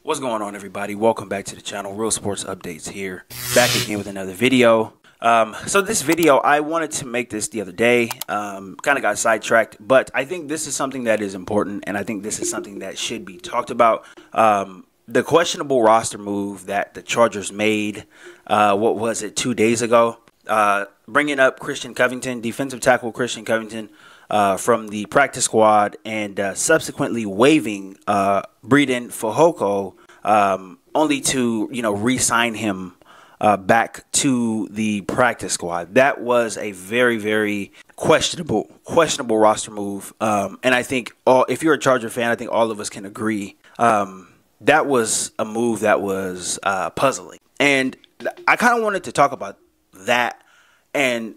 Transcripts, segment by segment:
What's going on, everybody? Welcome back to the channel. Real Sports Updates here. Back again with another video. So this video, I wanted to make this the other day. Kind of got sidetracked, but I think this is something that is important, and I think this is something that should be talked about. The questionable roster move that the Chargers made, what was it, 2 days ago? Bringing up Christian Covington, defensive tackle Christian Covington, from the practice squad, and subsequently waiving Breiden Fehoko, only to re-sign him back to the practice squad. That was a very, very questionable roster move, and I think if you're a Charger fan, I think all of us can agree that was a move that was puzzling, and I kind of wanted to talk about that and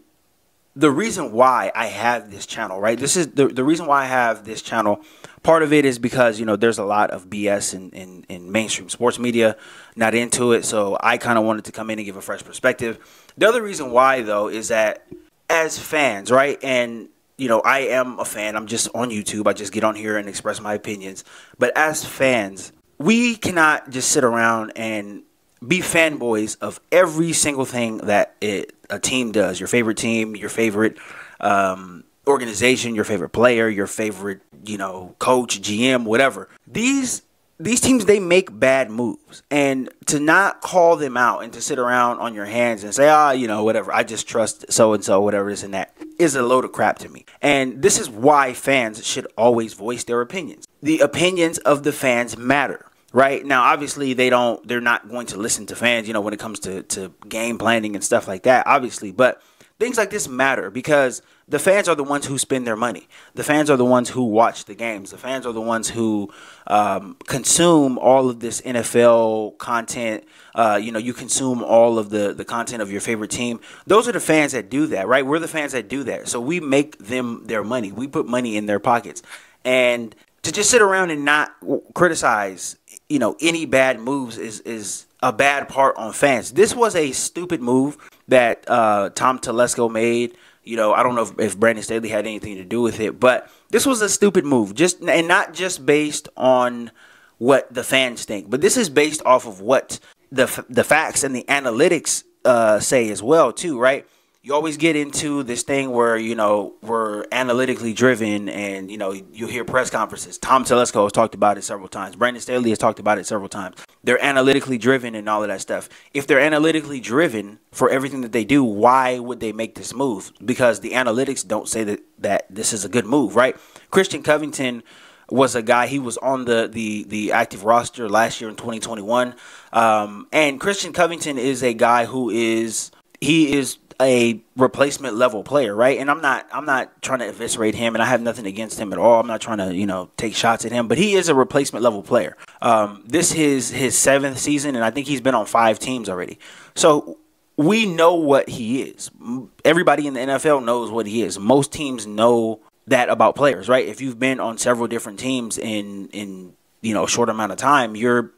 the reason why I have this channel, right? This is the reason why I have this channel. Part of it is because, there's a lot of BS in mainstream sports media, not into it. So I kind of wanted to come in and give a fresh perspective. The other reason why, though, is that as fans, right? And, I am a fan. I'm just on YouTube. I just get on here and express my opinions. But as fans, we cannot just sit around and be fanboys of every single thing that a team does. Your favorite team, your favorite organization, your favorite player, your favorite, coach, GM, whatever. These teams, they make bad moves. And to not call them out and to sit around on your hands and say, whatever, I just trust so-and-so, whatever this and that, is a load of crap to me. And this is why fans should always voice their opinions. The opinions of the fans matter. Right now, obviously, they're not going to listen to fans, when it comes to game planning and stuff like that, obviously. But things like this matter because the fans are the ones who spend their money. The fans are the ones who watch the games. The fans are the ones who consume all of this NFL content. You consume all of the content of your favorite team. Those are the fans that do that, right? We're the fans that do that. So we make them their money. We put money in their pockets. And to just sit around and not criticize any bad moves is a bad part on fans. This was a stupid move that Tom Telesco made. I don't know if Brandon Staley had anything to do with it, but this was a stupid move. And not just based on what the fans think, but this is based off of what the facts and the analytics say as well, too, right? You always get into this thing where, we're analytically driven and, you hear press conferences. Tom Telesco has talked about it several times. Brandon Staley has talked about it several times. They're analytically driven and all of that stuff. If they're analytically driven for everything that they do, why would they make this move? Because the analytics don't say that this is a good move, right? Christian Covington was a guy, he was on the active roster last year in 2021. And Christian Covington is a guy who is a replacement level player, right? And I'm not trying to eviscerate him, and I have nothing against him at all. I'm not trying to, take shots at him, but he is a replacement level player. This is his 7th season, and I think he's been on 5 teams already. So we know what he is. Everybody in the NFL knows what he is. Most teams know that about players, right? If you've been on several different teams in a short amount of time, you're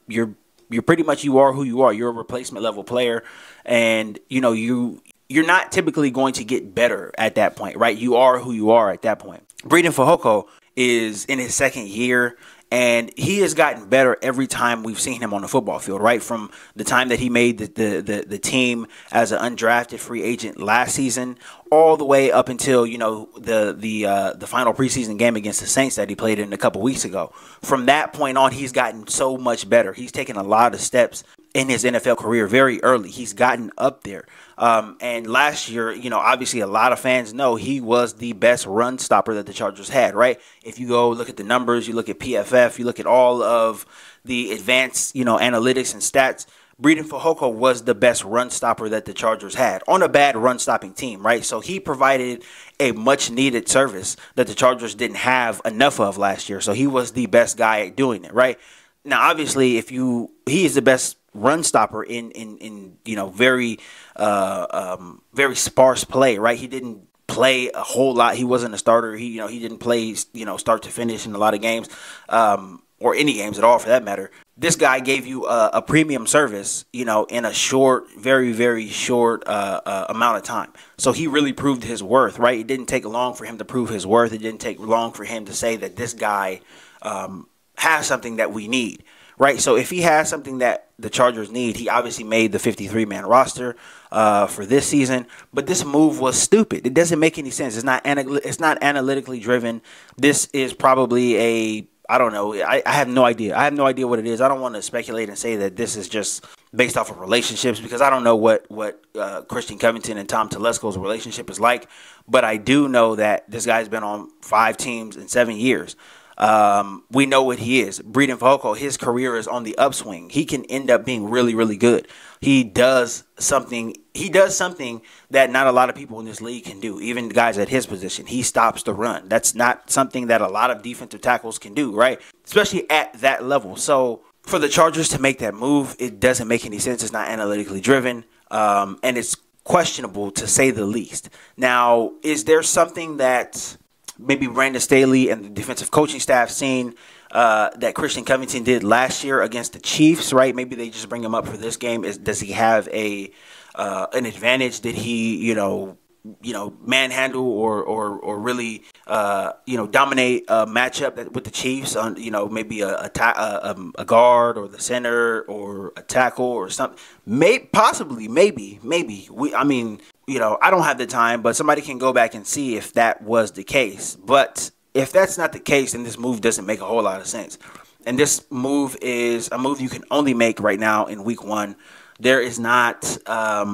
pretty much, you are who you are. You're a replacement level player, and you're not typically going to get better at that point, right? You are who you are at that point. Breiden Fehoko is in his 2nd year, and he has gotten better every time we've seen him on the football field, right? From the time that he made the team as an undrafted free agent last season, all the way up until the final preseason game against the Saints that he played in a couple weeks ago. From that point on, he's gotten so much better. He's taken a lot of steps in his NFL career very early. He's gotten up there. And last year, obviously a lot of fans know he was the best run stopper that the Chargers had, right? If you go look at the numbers, you look at PFF, you look at all of the advanced, analytics and stats, Breiden Fehoko was the best run stopper that the Chargers had on a bad run stopping team, right? So he provided a much needed service that the Chargers didn't have enough of last year. So he was the best guy at doing it, right? Now, obviously, he is the best run stopper in very sparse play, right? He didn't play a whole lot. He wasn't a starter. He didn't play start to finish in a lot of games, or any games at all for that matter. This guy gave you a premium service, in a short, very, very short amount of time. So he really proved his worth, right? It didn't take long for him to prove his worth. It didn't take long for him to say that this guy has something that we need, right? So if he has something that the Chargers need, he obviously made the 53-man roster for this season. But this move was stupid. It doesn't make any sense. It's not analytically driven. This is probably I don't know. I have no idea. I have no idea what it is. I don't want to speculate and say that this is just based off of relationships, because I don't know what Christian Covington and Tom Telesco's relationship is like. But I do know that this guy's been on 5 teams in 7 years. We know what he is. Breiden Fehoko, his career is on the upswing. He can end up being really, really good. He does something that not a lot of people in this league can do, even guys at his position. He stops the run. That's not something that a lot of defensive tackles can do, right? Especially at that level. So for the Chargers to make that move, it doesn't make any sense. It's not analytically driven, and it's questionable to say the least. Now, is there something that maybe Brandon Staley and the defensive coaching staff seen that Christian Covington did last year against the Chiefs, right? Maybe they just bring him up for this game. Does he have an advantage? Did he, manhandle or really, dominate a matchup with the Chiefs on, maybe a guard or the center or a tackle or something? Possibly, maybe. I don't have the time, but somebody can go back and see if that was the case. But if that's not the case, then this move doesn't make a whole lot of sense. And this move is a move you can only make right now in week 1. There's not a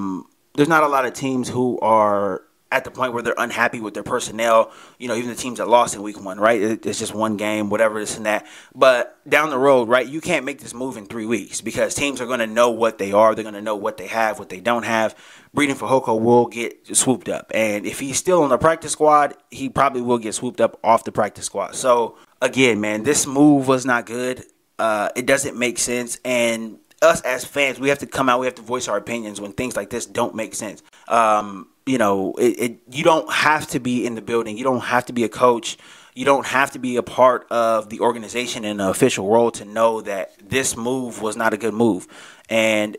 lot of teams who are at the point where they're unhappy with their personnel, even the teams that lost in week 1, right? It's just one game, whatever, this and that. But down the road, right, you can't make this move in 3 weeks because teams are going to know what they are. They're going to know what they have, what they don't have. Breiden Fehoko will get swooped up. And if he's still on the practice squad, he probably will get swooped up off the practice squad. So, again, man, this move was not good. It doesn't make sense. And us as fans, we have to come out. We have to voice our opinions when things like this don't make sense. You don't have to be in the building. You don't have to be a coach. You don't have to be a part of the organization in an official role to know that this move was not a good move. And,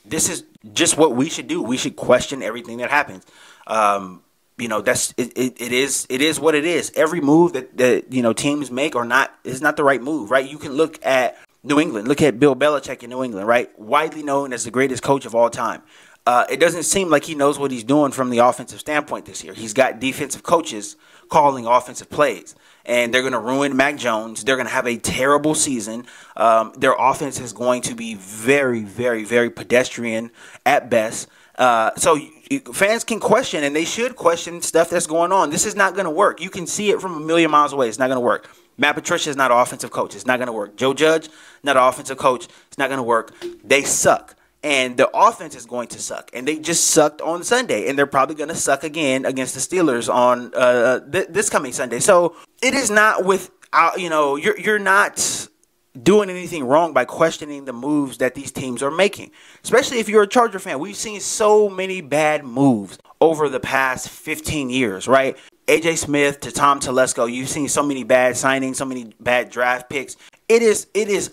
this is just what we should do. We should question everything that happens. It is what it is. Every move that teams make is not the right move, right? You can look at New England. Look at Bill Belichick in New England, right? Widely known as the greatest coach of all time. It doesn't seem like he knows what he's doing from the offensive standpoint this year. He's got defensive coaches calling offensive plays, and they're going to ruin Mac Jones. They're going to have a terrible season. Their offense is going to be very, very, very pedestrian at best. So fans can question, and they should question stuff that's going on. This is not going to work. You can see it from a million miles away. It's not going to work. Matt Patricia is not an offensive coach. It's not going to work. Joe Judge, not an offensive coach. It's not going to work. They suck. And the offense is going to suck. And they just sucked on Sunday. And they're probably going to suck again against the Steelers on this coming Sunday. So it is not without, you're not doing anything wrong by questioning the moves that these teams are making. Especially if you're a Charger fan. We've seen so many bad moves over the past 15 years, right? A.J. Smith to Tom Telesco. You've seen so many bad signings, so many bad draft picks. It is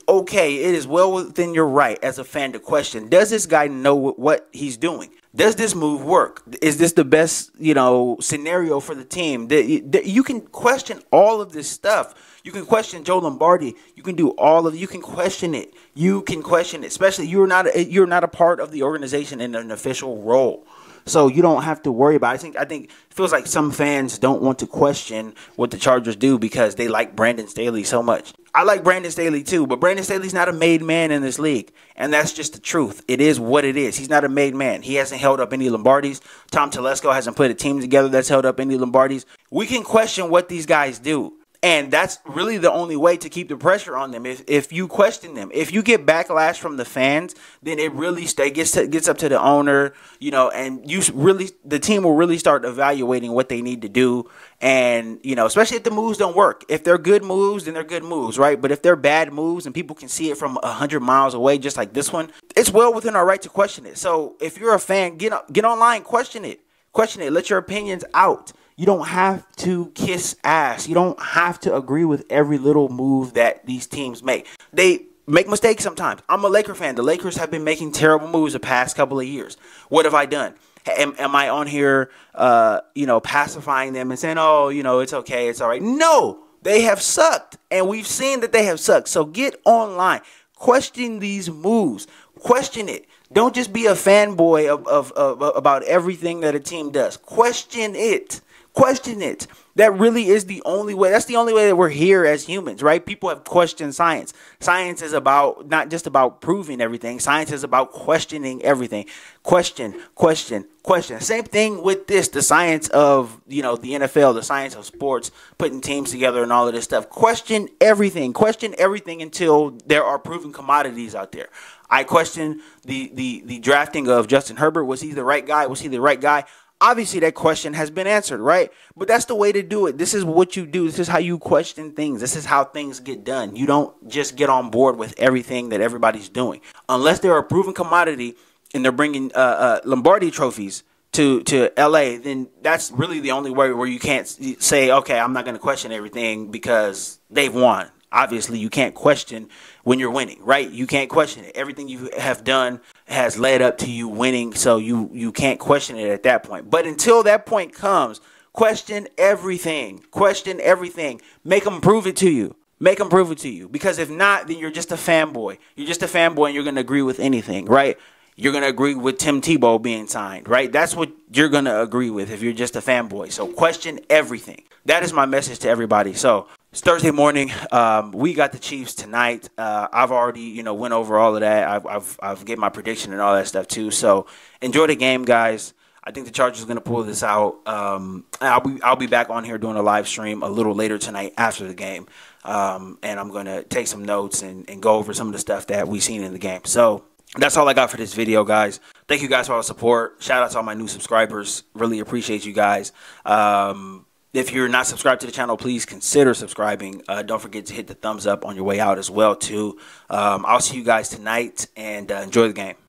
okay. It is well within your right as a fan to question, does this guy know what he's doing? Does this move work? Is this the best, scenario for the team? You can question all of this stuff. You can question Joe Lombardi. You can you can question it. You can question it. Especially you're not a part of the organization in an official role. So you don't have to worry about it. I think it feels like some fans don't want to question what the Chargers do because they like Brandon Staley so much. I like Brandon Staley too, but Brandon Staley's not a made man in this league. And that's just the truth. It is what it is. He's not a made man. He hasn't held up any Lombardis. Tom Telesco hasn't put a team together that's held up any Lombardis. We can question what these guys do. And that's really the only way to keep the pressure on them. If you question them, if you get backlash from the fans, then it really gets up to the owner, and the team will really start evaluating what they need to do. And, especially if the moves don't work. If they're good moves, then they're good moves, right? But if they're bad moves and people can see it from 100 miles away, just like this one, it's well within our right to question it. So if you're a fan, get online, question it. Question it. Let your opinions out. You don't have to kiss ass. You don't have to agree with every little move that these teams make. They make mistakes sometimes. I'm a Laker fan. The Lakers have been making terrible moves the past couple of years. What have I done? Am I on here, pacifying them and saying, oh, it's okay, it's all right? No, they have sucked, and we've seen that they have sucked. So get online. Question these moves. Question it. Don't just be a fanboy of about everything that a team does. Question it. Question it. That really is the only way. That's the only way that we're here as humans, right? People have questioned science. Science is about not just about proving everything. Science is about questioning everything. Question, question, question. Same thing with this, the science of, the NFL, the science of sports, putting teams together and all of this stuff. Question everything. Question everything until there are proven commodities out there. I question the drafting of Justin Herbert. Was he the right guy? Was he the right guy? Obviously, that question has been answered, right? But that's the way to do it. This is what you do. This is how you question things. This is how things get done. You don't just get on board with everything that everybody's doing. Unless they're a proven commodity and they're bringing Lombardi trophies to LA, then that's really the only way where you can't say, okay, I'm not going to question everything because they've won. Obviously, you can't question when you're winning, right? You can't question it. Everything you have done has led up to you winning, so you can't question it at that point. But until that point comes, question everything. Question everything. Make them prove it to you. Make them prove it to you. Because if not, then you're just a fanboy. You're just a fanboy and you're going to agree with anything, right? You're going to agree with Tim Tebow being signed, right? That's what you're going to agree with if you're just a fanboy. So question everything. That is my message to everybody. So it's Thursday morning. We got the Chiefs tonight. I've already, went over all of that. I've gave my prediction and all that stuff too. So enjoy the game, guys. I think the Chargers are going to pull this out. I'll be back on here doing a live stream a little later tonight after the game. And I'm going to take some notes and go over some of the stuff that we've seen in the game. So that's all I got for this video, guys. Thank you guys for all the support. Shout out to all my new subscribers. Really appreciate you guys. If you're not subscribed to the channel, please consider subscribing. Don't forget to hit the thumbs up on your way out as well, too. I'll see you guys tonight, and enjoy the game.